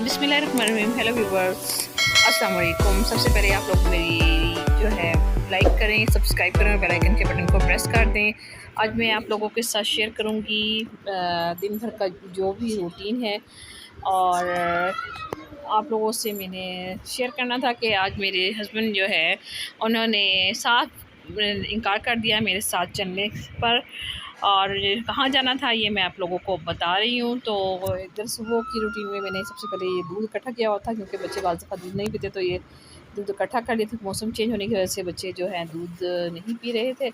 बिस्मिल्लाहिर्रहमानिर्रहीम। Hello viewers, अस्सलाम वालेकुम। सबसे पहले आप लोग मेरी जो है लाइक करें, सब्सक्राइब करें और बेल आइकन के बटन को प्रेस कर दें। आज मैं आप लोगों के साथ शेयर करूंगी दिन भर का जो भी रूटीन है। और आप लोगों से मैंने शेयर करना था कि आज मेरे हस्बैंड जो है उन्होंने साथ इनकार कर दिया मेरे साथ चलने पर। और कहाँ जाना था ये मैं आप लोगों को बता रही हूँ। तो इधर सुबह की रूटीन में मैंने सबसे पहले ये दूध इकट्ठा किया हुआ था, क्योंकि बच्चे बाज़ दफ़ा दूध नहीं पीते, तो ये दूध इकट्ठा कर लिए थे। मौसम चेंज होने की वजह से बच्चे जो हैं दूध नहीं पी रहे थे,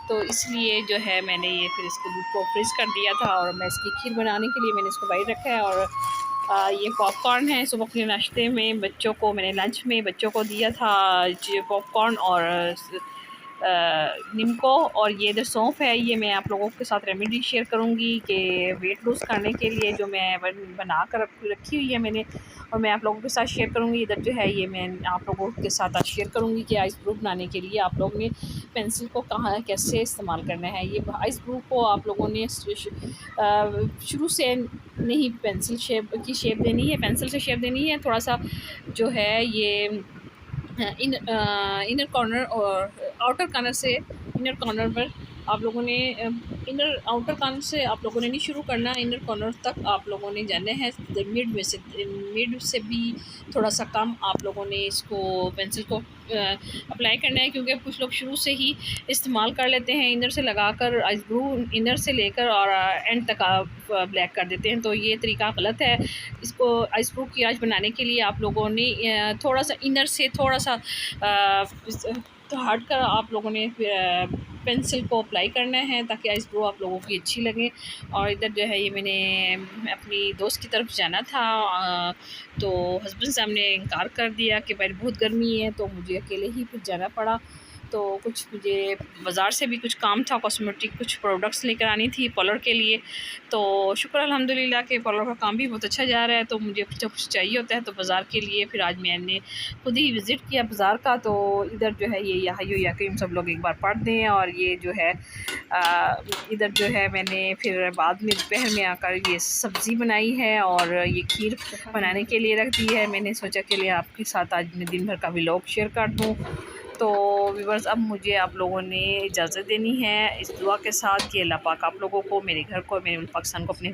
तो इसलिए जो है मैंने ये फिर इसको दूध को फ्रीज़ कर दिया था। और मैं इसकी खीर बनाने के लिए मैंने इसको बाहर रखा है। और ये पॉपकॉर्न है। सुबह के नाश्ते में बच्चों को मैंने लंच में बच्चों को दिया था पॉपकॉर्न और निम्को। और ये जो सौंफ है ये मैं आप लोगों के साथ रेमेडी शेयर करूंगी कि वेट लूज़ करने के लिए जो मैं बना कर रखी हुई है मैंने, और मैं आप लोगों के साथ शेयर करूंगी। इधर जो है ये मैं आप लोगों के साथ आज शेयर करूंगी कि आइस ब्रू बनाने के लिए आप लोग ने पेंसिल को कहाँ कैसे इस्तेमाल करना है। ये आइस ब्रू को आप लोगों ने शुरू से नहीं पेंसिल शेप की शेप देनी है, पेंसिल से शेप देनी है। थोड़ा सा जो है ये इनर कॉर्नर और आउटर कॉर्नर से इनर कॉर्नर पर आप लोगों ने इनर आउटर कॉर्नर से आप लोगों ने नहीं शुरू करना, इनर कॉर्नर तक आप लोगों ने जाना है। मिड से भी थोड़ा सा कम आप लोगों ने इसको पेंसिल को अप्लाई करना है, क्योंकि कुछ लोग शुरू से ही इस्तेमाल कर लेते हैं इनर से लगाकर आइस ब्रू इनर से लेकर और एंड तक आप ब्लैक कर देते हैं, तो ये तरीका गलत है। इसको आइस ब्रू की आज बनाने के लिए आप लोगों ने थोड़ा सा इनर से थोड़ा सा तो हट कर आप लोगों ने पेंसिल को अप्लाई करना है, ताकि आइस ब्रू आप लोगों की अच्छी लगे। और इधर जो है ये मैंने अपनी दोस्त की तरफ जाना था, तो हस्बैंड साहब ने इनकार कर दिया कि भाई बहुत गर्मी है, तो मुझे अकेले ही फिर जाना पड़ा। तो कुछ मुझे बाज़ार से भी कुछ काम था, कॉस्मेटिक कुछ प्रोडक्ट्स लेकर आनी थी पार्लर के लिए। तो शुक्र अल्हम्दुलिल्लाह के पार्लर का काम भी बहुत अच्छा जा रहा है। तो मुझे कुछ चाहिए होता है तो बाज़ार के लिए फिर आज मैंने खुद ही विज़िट किया बाज़ार का। तो इधर जो है ये या क्रीम सब लोग एक बार पढ़ दें। और ये जो है इधर जो है मैंने फिर बाद में दोपहर में आकर ये सब्ज़ी बनाई है और ये खीर बनाने के लिए रख दी है। मैंने सोचा कि लिए आपके साथ आज मैं दिन भर का व्लॉग शेयर कर दूँ। तो व्यूअर्स, अब मुझे आप लोगों ने इजाज़त देनी है इस दुआ के साथ कि अल्लाह पाक आप लोगों को, मेरे घर को, मेरे पाकिस्तान को अपने